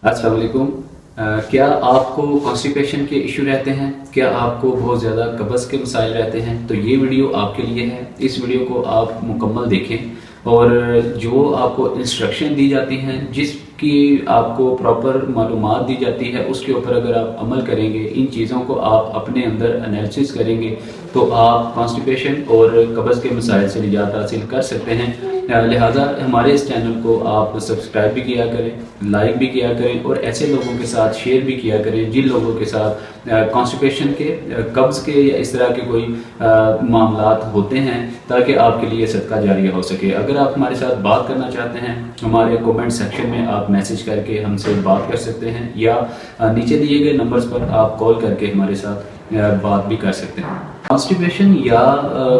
السلام علیکم۔ کیا آپ کو کانسٹیپیشن کے ایشو رہتے ہیں؟ کیا آپ کو بہت زیادہ قبض کے مسائل رہتے ہیں؟ تو یہ ویڈیو آپ کے لیے ہے۔ اس ویڈیو کو آپ مکمل دیکھیں اور جو آپ کو انسٹرکشن دی جاتی ہیں، جس کی آپ کو پراپر معلومات دی جاتی ہے، اس کے اوپر اگر آپ عمل کریں گے، ان چیزوں کو آپ اپنے اندر انالیسس کریں گے تو آپ کانسٹیپیشن اور قبض کے مسائل سے نجات حاصل کر سکتے ہیں۔ لہٰذا ہمارے اس چینل کو آپ سبسکرائب بھی کیا کریں، لائک بھی کیا کریں اور ایسے لوگوں کے ساتھ شیئر بھی کیا کریں جن لوگوں کے ساتھ کانسٹیپیشن کے، قبض کے یا اس طرح کے کوئی معاملات ہوتے ہیں، تاکہ آپ کے لیے صدقہ جاریہ ہو سکے۔ اگر آپ ہمارے ساتھ بات کرنا چاہتے ہیں، ہمارے کومنٹ سیکشن میں آپ میسج کر کے ہم سے بات کر سکتے ہیں، یا نیچے دیے گئے نمبرز پر آپ کال کر کے ہمارے ساتھ بات بھی کر سکتے ہیں۔ کانسٹیپیشن یا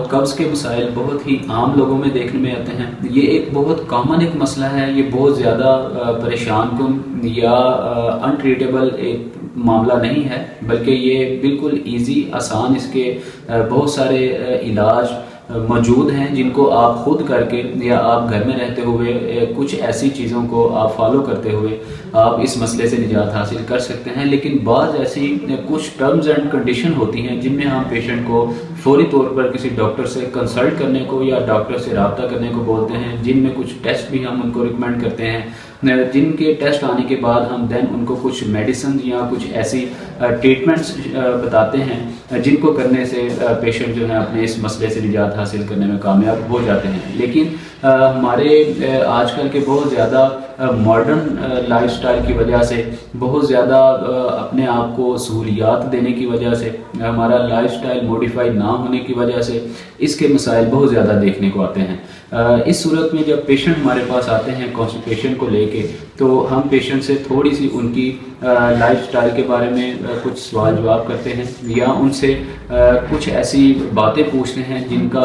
قبض کے مسائل بہت ہی عام لوگوں میں دیکھنے میں آتے ہیں۔ یہ ایک بہت کامن ایک مسئلہ ہے، یہ بہت زیادہ پریشان کن یا انٹریٹیبل ایک معاملہ نہیں ہے، بلکہ یہ بالکل ایزی، آسان، اس کے بہت سارے علاج موجود ہیں جن کو آپ خود کر کے یا آپ گھر میں رہتے ہوئے کچھ ایسی چیزوں کو آپ فالو کرتے ہوئے آپ اس مسئلے سے نجات حاصل کر سکتے ہیں۔ لیکن بعض ایسی کچھ ٹرمز اینڈ کنڈیشن ہوتی ہیں جن میں ہم پیشنٹ کو فوری طور پر کسی ڈاکٹر سے کنسلٹ کرنے کو یا ڈاکٹر سے رابطہ کرنے کو بولتے ہیں، جن میں کچھ ٹیسٹ بھی ہم ان کو ریکمینڈ کرتے ہیں، جن کے ٹیسٹ آنے کے بعد ہم ان کو کچھ میڈیسن یا کچھ ایسی ٹریٹمنٹس بتاتے ہیں جن کو کرنے سے پیشنٹ جو ہے اپنے اس مسئلے سے نجات حاصل کرنے میں کامیاب ہو جاتے ہیں۔ لیکن ہمارے آج کل کے بہت زیادہ ماڈرن لائف سٹائل کی وجہ سے، بہت زیادہ اپنے آپ کو سہولیات دینے کی وجہ سے، ہمارا لائف سٹائل موڈیفائی نہ ہونے کی وجہ سے اس کے مسائل بہت زیادہ دیکھنے کو آتے ہیں۔ اس صورت میں جب پیشنٹ ہمارے پاس آتے ہیں کانسٹیپیشن کو لے کے، تو ہم پیشنٹ سے تھوڑی سی ان کی لائف سٹائل کے بارے میں کچھ سوال جواب کرتے ہیں، یا ان سے کچھ ایسی باتیں پوچھتے ہیں جن کا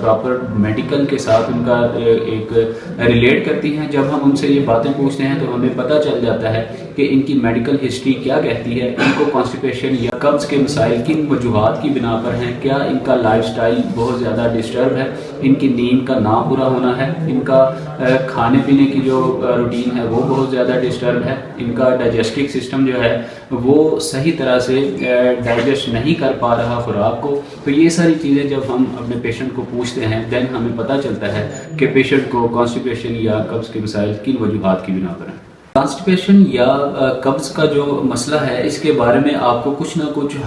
پراپر میڈیکل کے ساتھ ان کا ایک ریلیٹ کرتی ہیں۔ جب ہم ان سے یہ باتیں پوچھتے ہیں تو ہمیں پتہ چل جاتا ہے کہ ان کی میڈیکل ہسٹری کیا کہتی ہے، ان کو کانسٹیپیشن یا قبض کے مسائل کن وجوہات کی بنا پر ہیں، کیا ان کا لائف سٹائل بہت زیادہ ڈسٹرب ہے، ان کی نیند کا نہ پورا ہونا ہے، ان کا کھانے پینے کی جو روٹین ہے وہ بہت زیادہ ڈسٹرب ہے، ان کا ڈائجسٹک سسٹم جو ہے وہ صحیح طرح سے ڈائجسٹ نہیں کر پا رہا خوراک کو۔ تو یہ ساری چیزیں جب ہم اپنے پیشنٹ کو پوچھتے ہیں، دین ہمیں پتہ چلتا ہے کہ پیشنٹ کو کانسٹیپیشن یا قبض کے مسائل کن وجوہات کی بنا پر ہیں۔ کانسٹیپیشن یا قبض کا جو مسئلہ ہے، اس کے بارے میں آپ کو کچھ نہ کچھ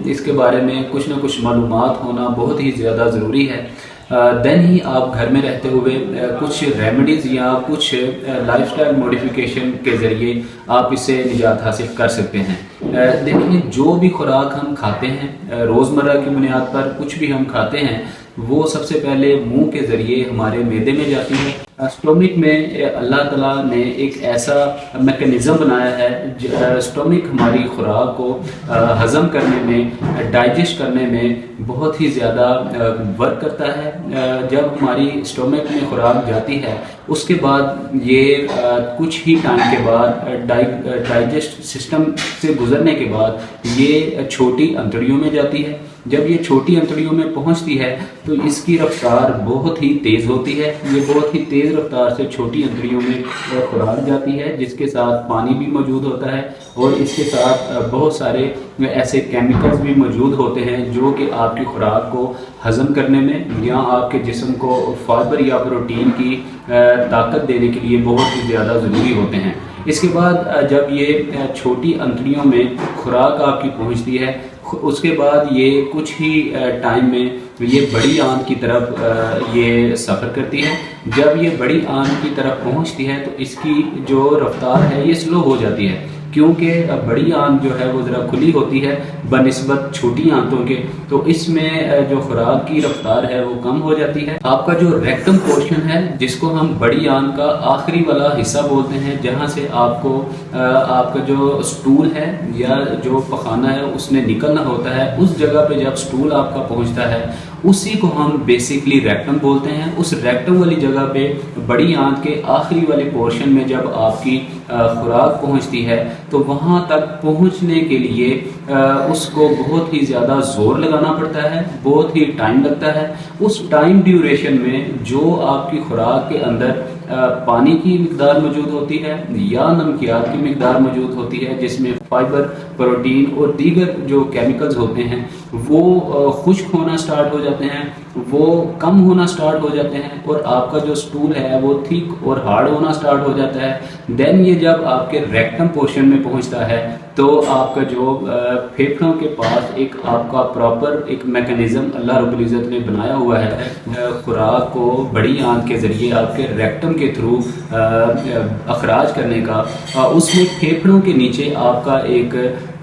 اس کے بارے میں کچھ نہ کچھ معلومات ہونا بہت ہی زیادہ ضروری ہے۔ دین ہی آپ گھر میں رہتے ہوئے کچھ ریمیڈیز یا کچھ لائف سٹائل موڈیفیکیشن کے ذریعے آپ اس سے نجات حاصل کر سکتے ہیں۔ دیکھیں، جو بھی خوراک ہم کھاتے ہیں، روزمرہ کی بنیاد پر کچھ بھی ہم کھاتے ہیں، وہ سب سے پہلے منہ کے ذریعے ہمارے معدے میں جاتی ہے۔ اسٹومک میں اللہ تعالیٰ نے ایک ایسا میکانزم بنایا ہے، اسٹومک ہماری خوراک کو ہضم کرنے میں، ڈائجسٹ کرنے میں بہت ہی زیادہ ورک کرتا ہے۔ جب ہماری اسٹومک میں خوراک جاتی ہے، اس کے بعد یہ کچھ ہی ٹائم کے بعد ڈائجسٹ سسٹم سے گزرنے کے بعد یہ چھوٹی انتڑیوں میں جاتی ہے۔ جب یہ چھوٹی انتڑیوں میں پہنچتی ہے تو اس کی رفتار بہت ہی تیز ہوتی ہے، یہ بہت ہی تیز رفتار سے چھوٹی انتڑیوں میں خوراک جاتی ہے، جس کے ساتھ پانی بھی موجود ہوتا ہے، اور اس کے ساتھ بہت سارے ایسے کیمیکلز بھی موجود ہوتے ہیں جو کہ آپ کی خوراک کو ہضم کرنے میں یا آپ کے جسم کو فائبر یا پروٹین کی طاقت دینے کے لیے بہت ہی زیادہ ضروری ہوتے ہیں۔ اس کے بعد جب یہ چھوٹی انتڑیوں میں خوراک آپ کی پہنچتی ہے، اس کے بعد یہ کچھ ہی ٹائم میں یہ بڑی آنت کی طرف یہ سفر کرتی ہے۔ جب یہ بڑی آنت کی طرف پہنچتی ہے تو اس کی جو رفتار ہے یہ سلو ہو جاتی ہے، کیونکہ بڑی آنت جو ہے وہ ذرا کھلی ہوتی ہے بنسبت چھوٹی آنتوں کے، تو اس میں جو خوراک کی رفتار ہے وہ کم ہو جاتی ہے۔ آپ کا جو ریکٹم پورشن ہے، جس کو ہم بڑی آنت کا آخری والا حصہ بولتے ہیں، جہاں سے آپ کا جو سٹول ہے یا جو پخانہ ہے اس میں نکلنا ہوتا ہے، اس جگہ پہ جب سٹول آپ کا پہنچتا ہے اسی کو ہم بیسکلی ریکٹم بولتے ہیں۔ اس ریکٹم والی جگہ پہ بڑی آنت کے آخری والے پورشن میں جب آپ کی خوراک پہنچتی ہے تو وہاں تک پہنچنے کے لیے اس کو بہت ہی زیادہ زور لگانا پڑتا ہے، بہت ہی ٹائم لگتا ہے۔ اس ٹائم ڈیوریشن میں جو آپ کی خوراک کے اندر پانی کی مقدار موجود ہوتی ہے یا نمکیات کی مقدار موجود ہوتی ہے، جس میں فائبر، پروٹین اور دیگر جو کیمیکلز ہوتے ہیں وہ خشک ہونا سٹارٹ ہو جاتے ہیں، وہ کم ہونا سٹارٹ ہو جاتے ہیں، اور آپ کا جو سٹول ہے وہ تھک اور ہارڈ ہونا سٹارٹ ہو جاتا ہے۔ دین یہ جب آپ کے ریکٹم پورشن میں پہنچتا ہے تو آپ کا جو پھیپھڑوں کے پاس ایک آپ کا پراپر ایک میکانزم اللہ رب العزت نے بنایا ہوا ہے خوراک کو بڑی آنت کے ذریعے آپ کے ریکٹم کے تھرو اخراج کرنے کا، اس میں پھیپھڑوں کے نیچے آپ کا ایک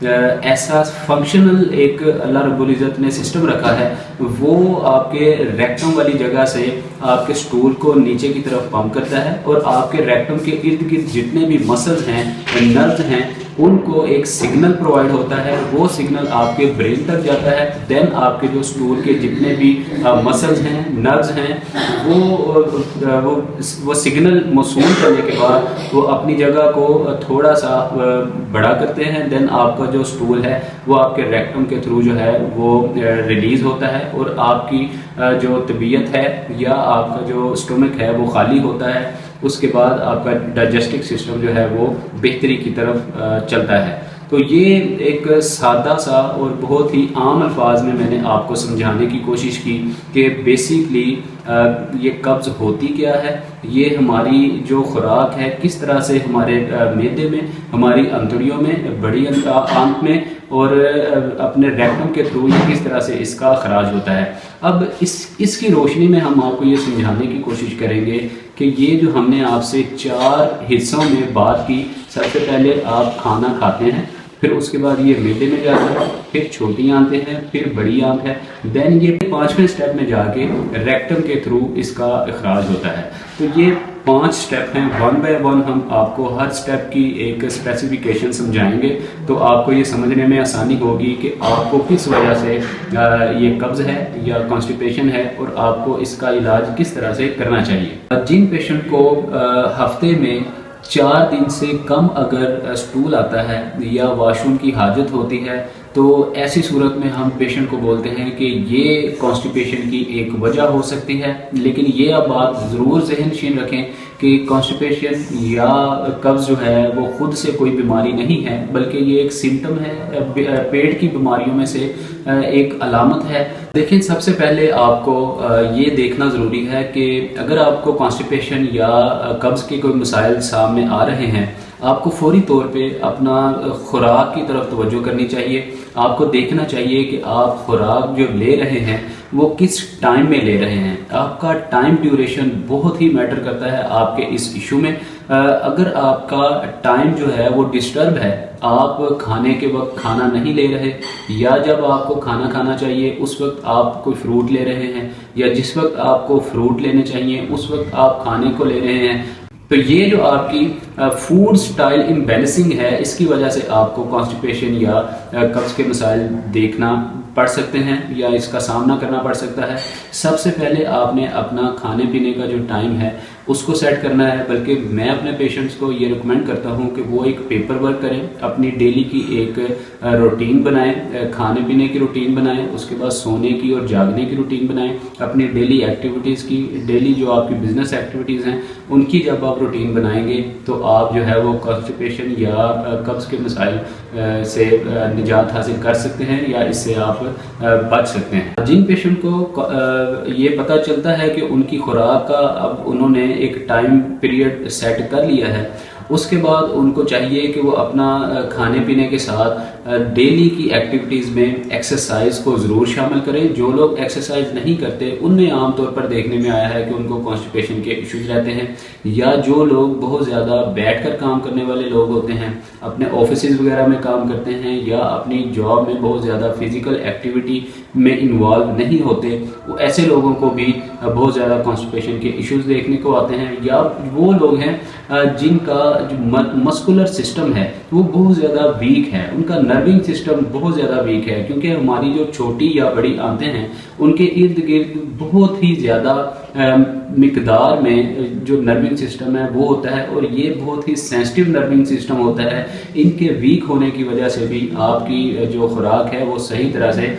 ایسا فنکشنل ایک اللہ رب العزت نے سسٹم رکھا ہے، وہ آپ کے ریکٹم والی جگہ سے آپ کے سٹول کو نیچے کی طرف پمپ کرتا ہے، اور آپ کے ریکٹم کے ارد گرد جتنے بھی مسلز ہیں، نروز ہیں، ان کو ایک سگنل پرووائڈ ہوتا ہے، وہ سگنل آپ کے برین تک جاتا ہے۔ دین آپ کے جو سٹول کے جتنے بھی مسلز ہیں، نروز ہیں، وہ سگنل موصول کرنے کے بعد وہ اپنی جگہ کو تھوڑا سا بڑا کرتے ہیں، دین آپ کا جو سٹول ہے وہ آپ کے ریکٹم کے تھرو جو ہے وہ ریلیز ہوتا ہے، اور آپ کی جو طبیعت ہے یا آپ کا جو اسٹومک ہے وہ خالی ہوتا ہے۔ اس کے بعد آپ کا ڈائجسٹک سسٹم جو ہے وہ بہتری کی طرف چلتا ہے۔ تو یہ ایک سادہ سا اور بہت ہی عام الفاظ میں نے آپ کو سمجھانے کی کوشش کی کہ بیسیکلی یہ قبض ہوتی کیا ہے، یہ ہماری جو خوراک ہے کس طرح سے ہمارے معدے میں، ہماری انتڑیوں میں، بڑی آنت میں اور اپنے ریکٹم کے تھرو یہ کس طرح سے اس کا اخراج ہوتا ہے۔ اب اس کی روشنی میں ہم آپ کو یہ سمجھانے کی کوشش کریں گے کہ یہ جو ہم نے آپ سے 4 حصوں میں بات کی، سب سے پہلے آپ کھانا کھاتے ہیں، پھر اس کے بعد یہ معدے میں جاتا ہے، پھر چھوٹی آنتیں ہیں، پھر بڑی آنت ہے، دین یہ 5ویں سٹیپ میں جا کے ریکٹم کے تھرو اس کا اخراج ہوتا ہے۔ تو یہ 5 سٹیپ ہیں، 1 بائی 1 ہم آپ کو ہر سٹیپ کی ایک اسپیسیفیکیشن سمجھائیں گے، تو آپ کو یہ سمجھنے میں آسانی ہوگی کہ آپ کو کس وجہ سے یہ قبض ہے یا کانسٹیپیشن ہے، اور آپ کو اس کا علاج کس طرح سے کرنا چاہیے۔ جن پیشنٹ کو ہفتے میں 4 دن سے کم اگر سٹول آتا ہے یا واش روم کی حاجت ہوتی ہے، تو ایسی صورت میں ہم پیشنٹ کو بولتے ہیں کہ یہ کانسٹیپیشن کی ایک وجہ ہو سکتی ہے، لیکن یہ اب آپ ضرور ذہن نشین رکھیں کہ کانسٹیپیشن یا قبض جو ہے وہ خود سے کوئی بیماری نہیں ہے، بلکہ یہ ایک سمٹم ہے، پیٹ کی بیماریوں میں سے ایک علامت ہے۔ دیکھیں، سب سے پہلے آپ کو یہ دیکھنا ضروری ہے کہ اگر آپ کو کانسٹیپیشن یا قبض کے کوئی مسائل سامنے آ رہے ہیں، آپ کو فوری طور پہ اپنا خوراک کی طرف توجہ کرنی چاہیے۔ آپ کو دیکھنا چاہیے کہ آپ خوراک جو لے رہے ہیں وہ کس ٹائم میں لے رہے ہیں۔ آپ کا ٹائم ڈیوریشن بہت ہی میٹر کرتا ہے آپ کے اس ایشو میں۔ اگر آپ کا ٹائم جو ہے وہ ڈسٹرب ہے، آپ کھانے کے وقت کھانا نہیں لے رہے، یا جب آپ کو کھانا کھانا چاہیے اس وقت آپ کوئی فروٹ لے رہے ہیں، یا جس وقت آپ کو فروٹ لینے چاہیے اس وقت آپ کھانے کو لے رہے ہیں، تو یہ جو آپ کی فوڈ سٹائل امبیلنسنگ ہے، اس کی وجہ سے آپ کو کانسٹیپیشن یا قبض کے مسائل دیکھنا پڑ سکتے ہیں یا اس کا سامنا کرنا پڑ سکتا ہے۔ سب سے پہلے آپ نے اپنا کھانے پینے کا جو ٹائم ہے اس کو سیٹ کرنا ہے، بلکہ میں اپنے پیشنٹس کو یہ ریکمینڈ کرتا ہوں کہ وہ ایک پیپر ورک کریں، اپنی ڈیلی کی ایک روٹین بنائیں، کھانے پینے کی روٹین بنائیں، اس کے بعد سونے کی اور جاگنے کی روٹین بنائیں، اپنی ڈیلی ایکٹیویٹیز کی، ڈیلی جو آپ کی بزنس ایکٹیویٹیز ہیں ان کی جب آپ روٹین بنائیں گے تو آپ جو ہے وہ کانسٹیپیشن یا قبض کے مسائل سے نجات حاصل کر سکتے ہیں یا اس سے آپ بچ سکتے ہیں۔ جن پیشنٹ کو یہ پتہ چلتا ہے کہ ان کی خوراک کا اب انہوں نے ایک ٹائم پیریڈ سیٹ کر لیا ہے، اس کے بعد ان کو چاہیے کہ وہ اپنا کھانے پینے کے ساتھ ڈیلی کی ایکٹیویٹیز میں ایکسرسائز کو ضرور شامل کریں۔ جو لوگ ایکسرسائز نہیں کرتے ان میں عام طور پر دیکھنے میں آیا ہے کہ ان کو کانسٹیپیشن کے ایشوز رہتے ہیں، یا جو لوگ بہت زیادہ بیٹھ کر کام کرنے والے لوگ ہوتے ہیں، اپنے آفیسز وغیرہ میں کام کرتے ہیں، یا اپنی جاب میں بہت زیادہ فزیکل ایکٹیویٹی میں انوالو نہیں ہوتے، وہ ایسے لوگوں کو بھی بہت زیادہ کانسٹیپیشن کے ایشوز دیکھنے کو آتے ہیں۔ یا وہ لوگ ہیں جن کا جو مسکولر سسٹم ہے وہ بہت زیادہ ویک ہے، ان کا نرونگ سسٹم بہت زیادہ ویک ہے، کیونکہ ہماری جو چھوٹی یا بڑی آنتیں ہیں ان کے ارد گرد بہت ہی زیادہ مقدار میں جو نرونگ سسٹم ہے وہ ہوتا ہے، اور یہ بہت ہی سینسٹیو نرونگ سسٹم ہوتا ہے. ان کے ویک ہونے کی وجہ سے بھی آپ کی جو خوراک ہے وہ صحیح طرح سے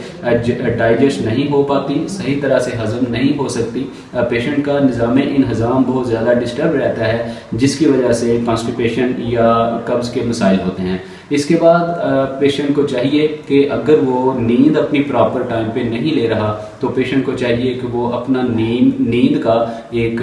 ڈائجسٹ نہیں ہو پاتی، صحیح طرح سے ہضم نہیں ہو سکتی. پیشنٹ کا نظام انہضام بہت زیادہ ڈسٹرب رہتا ہے، جس کی وجہ سے کانسٹیپیشن یا قبض کے مسائل ہوتے ہیں. اس کے بعد پیشنٹ کو چاہیے کہ اگر وہ نیند اپنی پراپر ٹائم پہ نہیں لے رہا تو پیشنٹ کو چاہیے کہ وہ اپنا نیند کا ایک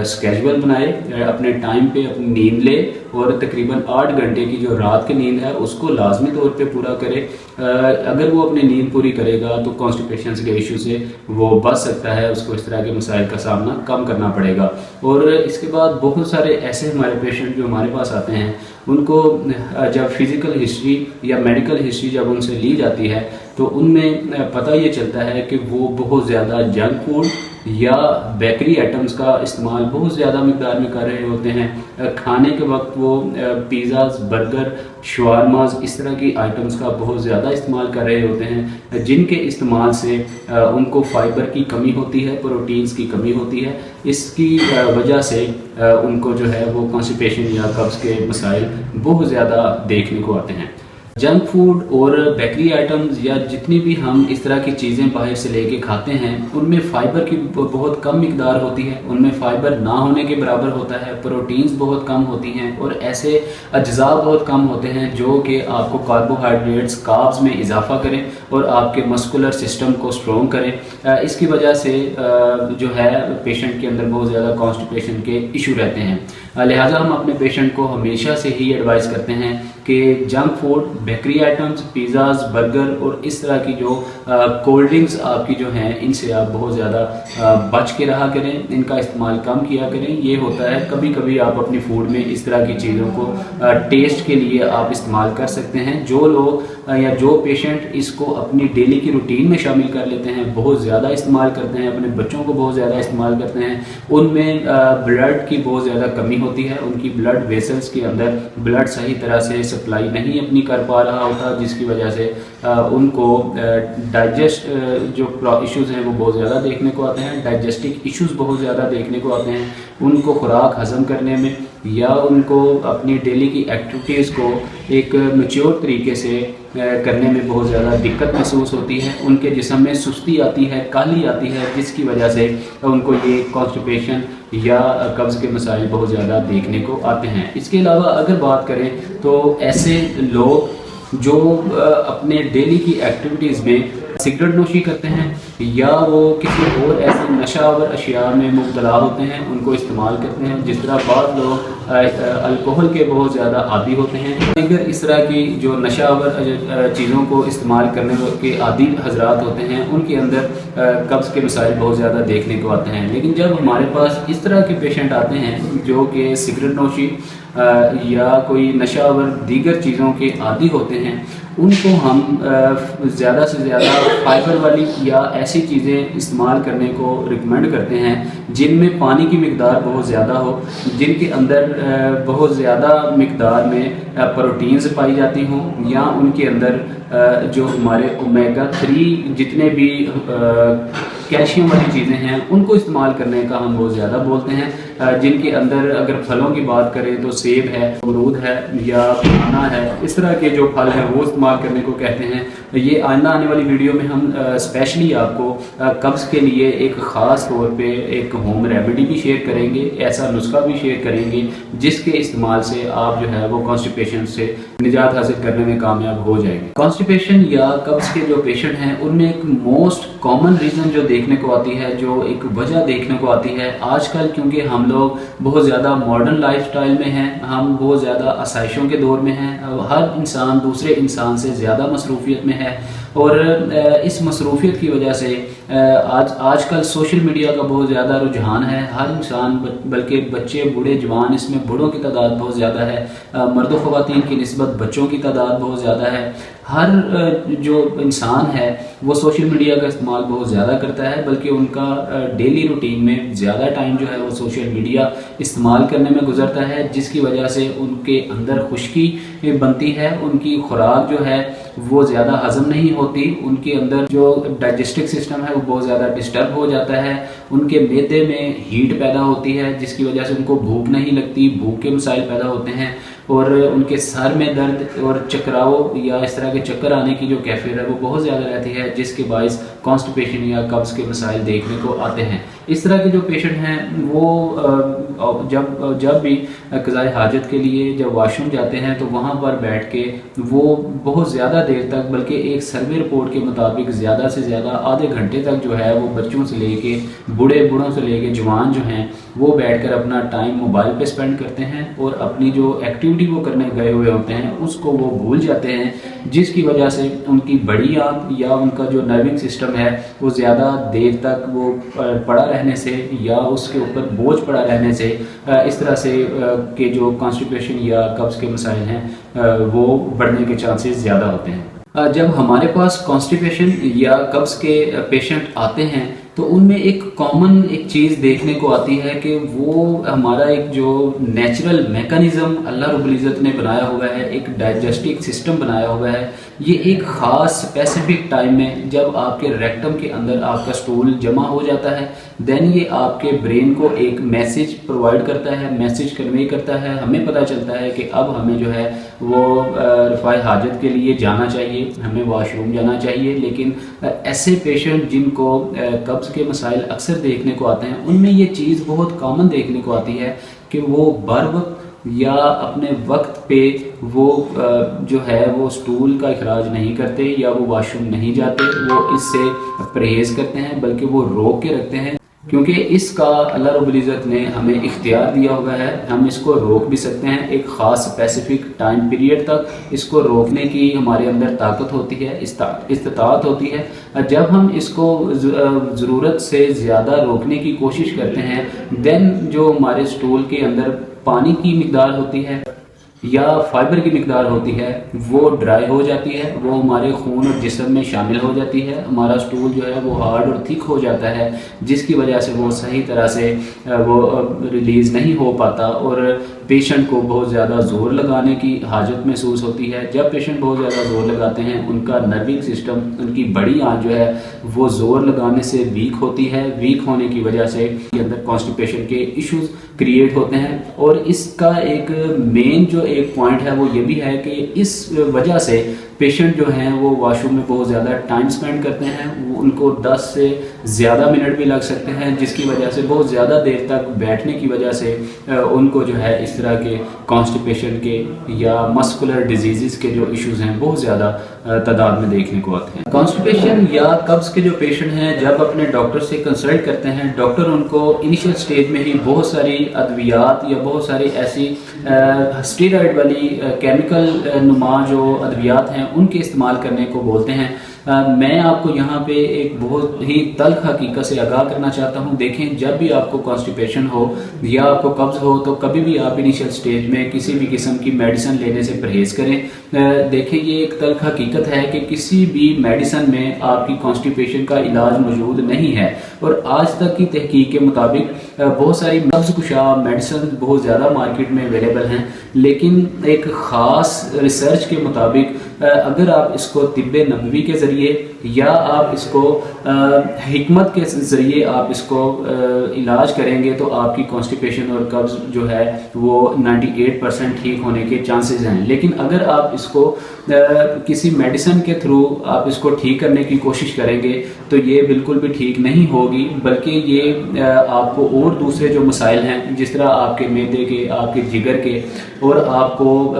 اسکیجول بنائے، اپنے ٹائم پہ اپنی نیند لے، اور تقریباً 8 گھنٹے کی جو رات کی نیند ہے اس کو لازمی طور پہ پورا کرے. اگر وہ اپنی نیند پوری کرے گا تو کانسٹیپیشنز کے ایشو سے وہ بچ سکتا ہے، اس کو اس طرح کے مسائل کا سامنا کم کرنا پڑے گا. اور اس کے بعد بہت سارے ایسے ہمارے پیشنٹ جو ہمارے پاس آتے ہیں، ان کو جب فزیکل ہسٹری یا میڈیکل ہسٹری جب ان سے لی جاتی ہے تو ان میں پتہ یہ چلتا ہے کہ وہ بہت زیادہ جنک فوڈ یا بیکری آئٹمز کا استعمال بہت زیادہ مقدار میں کر رہے ہوتے ہیں. کھانے کے وقت وہ پیزاز، برگر، شوارماز، اس طرح کی آئٹمز کا بہت زیادہ استعمال کر رہے ہوتے ہیں، جن کے استعمال سے ان کو فائبر کی کمی ہوتی ہے، پروٹینز کی کمی ہوتی ہے. اس کی وجہ سے ان کو جو ہے وہ کانسٹیپیشن یا قبض کے مسائل بہت زیادہ دیکھنے کو آتے ہیں. جنک فوڈ اور بیکری آئٹمز یا جتنی بھی ہم اس طرح کی چیزیں باہر سے لے کے کھاتے ہیں، ان میں فائبر کی بہت کم مقدار ہوتی ہے، ان میں فائبر نہ ہونے کے برابر ہوتا ہے، پروٹینز بہت کم ہوتی ہیں، اور ایسے اجزاء بہت کم ہوتے ہیں جو کہ آپ کو کاربوہائیڈریٹس، کاربز میں اضافہ کریں اور آپ کے مسکولر سسٹم کو اسٹرونگ کریں. اس کی وجہ سے جو ہے پیشنٹ کے اندر بہت زیادہ کانسٹیپیشن کے ایشو رہتے ہیں. لہٰذا ہم اپنے پیشنٹ کو ہمیشہ سے ہی ایڈوائز کرتے ہیں کہ junk food, bakery items, pizzas, burger اور اس طرح کی جو کولڈ ڈرنکس آپ کی جو ہیں، ان سے آپ بہت زیادہ بچ کے رہا کریں، ان کا استعمال کم کیا کریں. یہ ہوتا ہے کبھی کبھی آپ اپنی فوڈ میں اس طرح کی چیزوں کو ٹیسٹ کے لیے آپ استعمال کر سکتے ہیں. جو لوگ یا جو پیشنٹ اس کو اپنی ڈیلی کی روٹین میں شامل کر لیتے ہیں، بہت زیادہ استعمال کرتے ہیں، اپنے بچوں کو بہت زیادہ استعمال کرتے ہیں، ان میں بلڈ کی بہت زیادہ کمی ہوتی ہے. ان کی بلڈ ویسلز کے اندر بلڈ صحیح طرح سے سپلائی نہیں اپنی کر پا رہا ہوتا، جس کی وجہ سے ان کو ڈائجسٹ جو ایشوز ہیں وہ بہت زیادہ دیکھنے کو آتے ہیں، ڈائجسٹک ایشوز بہت زیادہ دیکھنے کو آتے ہیں. ان کو خوراک ہضم کرنے میں یا ان کو اپنی ڈیلی کی ایکٹیویٹیز کو ایک میچور طریقے سے کرنے میں بہت زیادہ دقت محسوس ہوتی ہے. ان کے جسم میں سستی آتی ہے، کالی آتی ہے، جس کی وجہ سے ان کو یہ کانسٹیپیشن یا قبض کے مسائل بہت زیادہ دیکھنے کو آتے ہیں. اس کے علاوہ اگر بات کریں تو ایسے لوگ جو اپنے ڈیلی کی ایکٹیویٹیز میں سگریٹ نوشی کرتے ہیں یا وہ کسی اور ایسے نشہ آور اشیاء میں مبتلا ہوتے ہیں، ان کو استعمال کرتے ہیں، جس طرح بعض لوگ الکوہل کے بہت زیادہ عادی ہوتے ہیں، دیگر اس طرح کی جو نشہ آور چیزوں کو استعمال کرنے کے عادی حضرات ہوتے ہیں، ان کے اندر قبض کے مسائل بہت زیادہ دیکھنے کو آتے ہیں. لیکن جب ہمارے پاس اس طرح کے پیشنٹ آتے ہیں جو کہ سگریٹ نوشی یا کوئی نشہ آور دیگر چیزوں کے عادی ہوتے ہیں، ان کو ہم زیادہ سے زیادہ فائبر والی یا ایسی چیزیں استعمال کرنے کو ریکمینڈ کرتے ہیں جن میں پانی کی مقدار بہت زیادہ ہو، جن کے اندر بہت زیادہ مقدار میں پروٹینز پائی جاتی ہوں، یا ان کے اندر جو ہمارے اومیگا 3 جتنے بھی کیلشیم والی چیزیں ہیں ان کو استعمال کرنے کا ہم بہت زیادہ بولتے ہیں. جن کے اندر اگر پھلوں کی بات کریں تو سیب ہے، امرود ہے یا بنانا ہے، اس طرح کے جو پھل ہیں وہ استعمال کرنے کو کہتے ہیں. یہ آئندہ آنے والی ویڈیو میں ہم اسپیشلی آپ کو قبض کے لیے ایک خاص طور پہ ایک ہوم ریمیڈی بھی شیئر کریں گے، ایسا نسخہ بھی شیئر کریں گے جس کے استعمال سے آپ جو ہے وہ کانسٹیپیشن سے نجات حاصل کرنے میں کامیاب ہو جائیں گے. کانسٹیپیشن یا قبض کے جو پیشنٹ ہیں ان میں ایک موسٹ کامن ریزن جو دیکھنے کو آتی ہے، جو ایک وجہ دیکھنے کو آتی ہے آج کل، کیونکہ ہم لوگ بہت زیادہ ماڈرن لائف سٹائل میں ہیں، ہم بہت زیادہ آسائشوں کے دور میں ہیں، ہر انسان دوسرے انسان سے زیادہ مصروفیت میں ہے، اور اس مصروفیت کی وجہ سے آج کل سوشل میڈیا کا بہت زیادہ رجحان ہے. ہر انسان بلکہ بچے، بوڑھے، جوان، اس میں بوڑھوں کی تعداد بہت زیادہ ہے، مرد و خواتین کی نسبت بچوں کی تعداد بہت زیادہ ہے. ہر جو انسان ہے وہ سوشل میڈیا کا استعمال بہت زیادہ کرتا ہے، بلکہ ان کا ڈیلی روٹین میں زیادہ ٹائم جو ہے وہ سوشل میڈیا استعمال کرنے میں گزرتا ہے، جس کی وجہ سے ان کے اندر خشکی بنتی ہے، ان کی خوراک جو ہے وہ زیادہ ہضم نہیں ہوتی، ان کے اندر جو ڈائجسٹک سسٹم ہے وہ بہت زیادہ ڈسٹرب ہو جاتا ہے، ان کے معدے میں ہیٹ پیدا ہوتی ہے جس کی وجہ سے ان کو بھوک نہیں لگتی، بھوک کے مسائل پیدا ہوتے ہیں، اور ان کے سر میں درد اور چکراؤ یا اس طرح کے چکر آنے کی جو کیفیت ہے وہ بہت زیادہ رہتی ہے، جس کے باعث کانسٹیپیشن یا قبض کے مسائل دیکھنے کو آتے ہیں۔ اس طرح کے جو پیشنٹ ہیں وہ جب بھی قضائے حاجت کے لیے جب واش روم جاتے ہیں تو وہاں پر بیٹھ کے وہ بہت زیادہ دیر تک، بلکہ ایک سروے رپورٹ کے مطابق زیادہ سے زیادہ آدھے گھنٹے تک جو ہے وہ بچوں سے لے کے بوڑھوں سے لے کے جوان جو ہیں وہ بیٹھ کر اپنا ٹائم موبائل پہ سپینڈ کرتے ہیں، اور اپنی جو ایکٹیویٹی وہ کرنے گئے ہوئے ہوتے ہیں اس کو وہ بھول جاتے ہیں، جس کی وجہ سے ان کی بڑی آنکھ یا ان کا جو نرونگ سسٹم ہے وہ زیادہ دیر تک وہ پڑا رہنے سے یا اس کے اوپر بوجھ پڑا رہنے سے اس طرح سے کہ جو کانسٹیپیشن یا قبض کے مسائل ہیں وہ بڑھنے کے چانسز زیادہ ہوتے ہیں۔ جب ہمارے پاس کانسٹیپیشن یا قبض کے پیشنٹ آتے ہیں تو ان میں ایک کامن ایک چیز دیکھنے کو آتی ہے کہ وہ ہمارا ایک جو نیچرل میکانزم اللہ رب العزت نے بنایا ہوا ہے، ایک ڈائجسٹک سسٹم بنایا ہوا ہے، یہ ایک خاص اسپیسیفک ٹائم میں جب آپ کے ریکٹم کے اندر آپ کا سٹول جمع ہو جاتا ہے، دین یہ آپ کے برین کو ایک میسج پرووائڈ کرتا ہے، میسج کنوے کرتا ہے، ہمیں پتہ چلتا ہے کہ اب ہمیں جو ہے وہ رفع حاجت کے لیے جانا چاہیے، ہمیں واش روم جانا چاہیے۔ لیکن ایسے پیشنٹ جن کو قبض کے مسائل اکثر دیکھنے کو آتے ہیں ان میں یہ چیز بہت کامن دیکھنے کو آتی ہے کہ وہ بر وقت یا اپنے وقت پہ وہ جو ہے وہ سٹول کا اخراج نہیں کرتے یا وہ واش روم نہیں جاتے، وہ اس سے پرہیز کرتے ہیں، بلکہ وہ روک کے رکھتے ہیں، کیونکہ اس کا اللہ رب العزت نے ہمیں اختیار دیا ہوا ہے، ہم اس کو روک بھی سکتے ہیں ایک خاص اسپیسیفک ٹائم پیریڈ تک، اس کو روکنے کی ہمارے اندر طاقت ہوتی ہے، استطاعت ہوتی ہے۔ جب ہم اس کو ضرورت سے زیادہ روکنے کی کوشش کرتے ہیں دین جو ہمارے سٹول کے اندر پانی کی مقدار ہوتی ہے یا فائبر کی مقدار ہوتی ہے وہ ڈرائی ہو جاتی ہے، وہ ہمارے خون اور جسم میں شامل ہو جاتی ہے، ہمارا سٹول جو ہے وہ ہارڈ اور تھک ہو جاتا ہے، جس کی وجہ سے وہ صحیح طرح سے وہ ریلیز نہیں ہو پاتا، اور پیشنٹ کو بہت زیادہ زور لگانے کی حاجت محسوس ہوتی ہے۔ جب پیشنٹ بہت زیادہ زور لگاتے ہیں ان کا نرونگ سسٹم، ان کی بڑی آنکھ جو ہے وہ زور لگانے سے ویک ہوتی ہے، ویک ہونے کی وجہ سے کے اندر کانسٹیپیشن کے ایشوز کریٹ ہوتے ہیں، اور اس کا ایک مین جو ایک پوائنٹ ہے وہ یہ بھی ہے کہ اس وجہ سے پیشنٹ جو ہیں وہ واش روم میں بہت زیادہ ٹائم سپینڈ کرتے ہیں، وہ ان کو 10 سے زیادہ منٹ بھی لگ سکتے ہیں، جس کی وجہ سے بہت زیادہ دیر تک بیٹھنے کی وجہ سے ان کو جو ہے اس طرح کے کانسٹیپیشن کے یا مسکولر ڈیزیزز کے جو ایشوز ہیں بہت زیادہ تعداد میں دیکھنے کو آتے ہیں۔ کانسٹیپیشن یا قبض کے جو پیشنٹ ہیں جب اپنے ڈاکٹر سے کنسلٹ کرتے ہیں، ڈاکٹر ان کو انیشیل سٹیج میں ہی بہت ساری ادویات یا بہت ساری ایسی اسٹیرائڈ والی کیمیکل نما جو ادویات ہیں ان کے استعمال کرنے کو بولتے ہیں۔ میں آپ کو یہاں پہ ایک بہت ہی تلخ حقیقت سے آگاہ کرنا چاہتا ہوں، دیکھیں جب بھی آپ کو کانسٹیپیشن ہو یا آپ کو قبض ہو تو کبھی بھی آپ انیشیل سٹیج میں کسی بھی قسم کی میڈیسن لینے سے پرہیز کریں۔ دیکھیں یہ ایک تلخ حقیقت ہے کہ کسی بھی میڈیسن میں آپ کی کانسٹیپیشن کا علاج موجود نہیں ہے، اور آج تک کی تحقیق کے مطابق بہت ساری قبض کشا میڈیسن بہت زیادہ مارکیٹ میں اویلیبل ہیں، لیکن ایک خاص ریسرچ کے مطابق اگر آپ اس کو طب نبوی کے ذریعے یا آپ اس کو حکمت کے ذریعے آپ اس کو علاج کریں گے تو آپ کی کانسٹیپیشن اور قبض جو ہے وہ 98% ٹھیک ہونے کے چانسز ہیں۔ لیکن اگر آپ اس کو کسی میڈیسن کے تھرو آپ اس کو ٹھیک کرنے کی کوشش کریں گے تو یہ بالکل بھی ٹھیک نہیں ہوگی، بلکہ یہ آپ کو اور دوسرے جو مسائل ہیں جس طرح آپ کے معدے کے، آپ کے جگر کے، اور آپ کو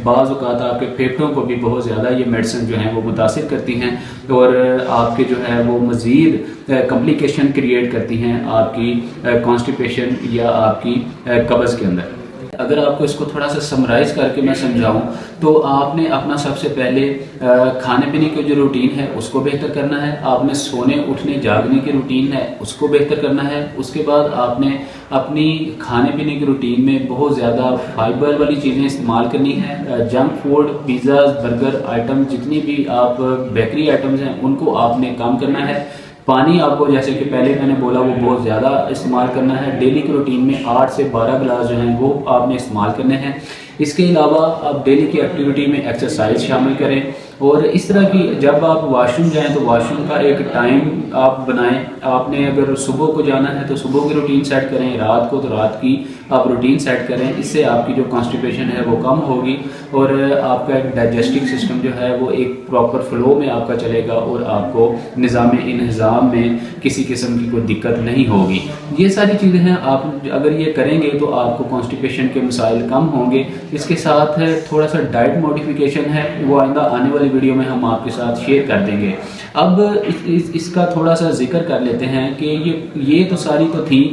بعض اوقات آپ کے پھیپھڑوں کو بھی بہت زیادہ یہ میڈیسن جو ہیں وہ متاثر کرتی ہیں، اور آپ کے جو ہے وہ مزید کمپلیکیشن کریٹ کرتی ہیں آپ کی کانسٹیپیشن یا آپ کی قبض کے اندر۔ اگر آپ کو اس کو تھوڑا سا سمرائز کر کے میں سمجھاؤں تو آپ نے اپنا سب سے پہلے کھانے پینے کی جو روٹین ہے اس کو بہتر کرنا ہے، آپ نے سونے اٹھنے جاگنے کی روٹین ہے اس کو بہتر کرنا ہے، اس کے بعد آپ نے اپنی کھانے پینے کی روٹین میں بہت زیادہ فائبر والی چیزیں استعمال کرنی ہے، junk food, pizzas, burger item, جتنی بھی آپ بیکری آئٹمز ہیں ان کو آپ نے کم کرنا ہے۔ پانی آپ کو جیسے کہ پہلے میں نے بولا وہ بہت زیادہ استعمال کرنا ہے، ڈیلی کی روٹین میں 8 سے 12 گلاس جو ہیں وہ آپ نے استعمال کرنے ہیں۔ اس کے علاوہ آپ ڈیلی کی ایکٹیویٹی میں ایکسرسائز شامل کریں، اور اس طرح کی جب آپ واش روم جائیں تو واش روم کا ایک ٹائم آپ بنائیں. آپ نے اگر صبح کو جانا ہے تو صبح کی روٹین سیٹ کریں، رات کو تو رات کی آپ روٹین سیٹ کریں. اس سے آپ کی جو کانسٹیپیشن ہے وہ کم ہوگی، اور آپ کا ایک ڈائجسٹنگ سسٹم جو ہے وہ ایک پراپر فلو میں آپ کا چلے گا، اور آپ کو نظام انہضام میں کسی قسم کی کوئی دقت نہیں ہوگی. یہ ساری چیزیں ہیں، آپ اگر یہ کریں گے تو آپ کو کانسٹیپیشن کے مسائل کم ہوں گے. اس کے ساتھ تھوڑا سا ڈائٹ موڈیفیکیشن ہے، وہ آئندہ آنے والی ویڈیو میں ہم آپ کے ساتھ شیئر کر دیں گے. اب اس کا تھوڑا سا ذکر کر لیتے ہیں کہ یہ تو ساری تو تھی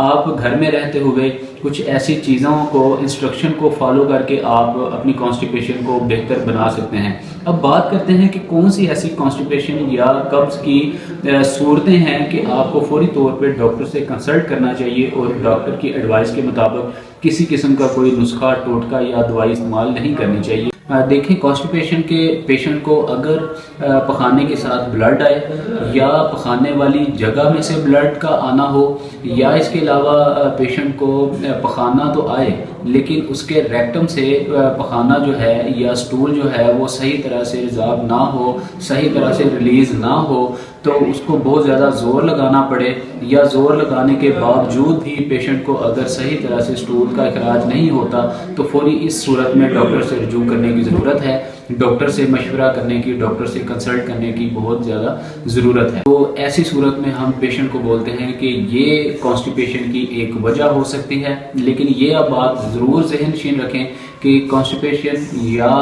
آپ گھر میں رہتے ہوئے کچھ ایسی چیزوں کو انسٹرکشن کو فالو کر کے آپ اپنی کانسٹیپیشن کو بہتر بنا سکتے ہیں. اب بات کرتے ہیں کہ کون سی ایسی کانسٹیپیشن یا قبض کی صورتیں ہیں کہ آپ کو فوری طور پہ ڈاکٹر سے کنسلٹ کرنا چاہیے، اور ڈاکٹر کی ایڈوائس کے مطابق کسی قسم کا کوئی نسخہ ٹوٹکا یا دوائی استعمال نہیں کرنی چاہیے. دیکھیں کانسٹیپیشن کے پیشنٹ کو اگر پخانے کے ساتھ بلڈ آئے، یا پخانے والی جگہ میں سے بلڈ کا آنا ہو، یا اس کے علاوہ پیشنٹ کو پخانا تو آئے لیکن اس کے ریکٹم سے پخانا جو ہے یا سٹول جو ہے وہ صحیح طرح سے ریزاب نہ ہو، صحیح طرح سے ریلیز نہ ہو، تو اس کو بہت زیادہ زور لگانا پڑے، یا زور لگانے کے باوجود بھی پیشنٹ کو اگر صحیح طرح سے سٹول کا اخراج نہیں ہوتا، تو فوری اس صورت میں ڈاکٹر سے رجوع کرنے کی ضرورت ہے. ڈاکٹر سے مشورہ کرنے کی، ڈاکٹر سے کنسلٹ کرنے کی بہت زیادہ ضرورت ہے. تو ایسی صورت میں ہم پیشنٹ کو بولتے ہیں کہ یہ کانسٹیپیشن کی ایک وجہ ہو سکتی ہے، لیکن یہ اب آپ ضرور ذہن نشین رکھیں کہ کانسٹیپیشن یا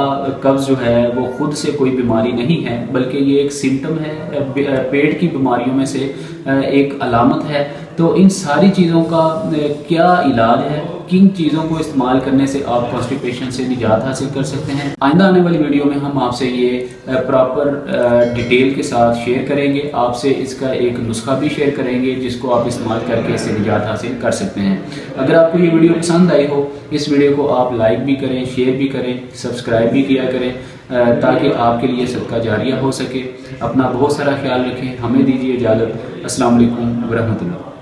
قبض جو ہے وہ خود سے کوئی بیماری نہیں ہے، بلکہ یہ ایک سمٹم ہے، پیٹ کی بیماریوں میں سے ایک علامت ہے. تو ان ساری چیزوں کا کیا علاج ہے، کن چیزوں کو استعمال کرنے سے آپ کانسٹیپیشن سے نجات حاصل کر سکتے ہیں، آئندہ آنے والی ویڈیو میں ہم آپ سے یہ پراپر ڈیٹیل کے ساتھ شیئر کریں گے. آپ سے اس کا ایک نسخہ بھی شیئر کریں گے جس کو آپ استعمال کر کے اس سے نجات حاصل کر سکتے ہیں. اگر آپ کو یہ ویڈیو پسند آئی ہو، اس ویڈیو کو آپ لائک بھی کریں، شیئر بھی کریں، سبسکرائب بھی کیا کریں، تاکہ آپ کے لیے صدقہ جاریہ ہو سکے. اپنا بہت سارا خیال رکھیں. ہمیں دیجیے اجازت. السلام علیکم ورحمۃ اللہ.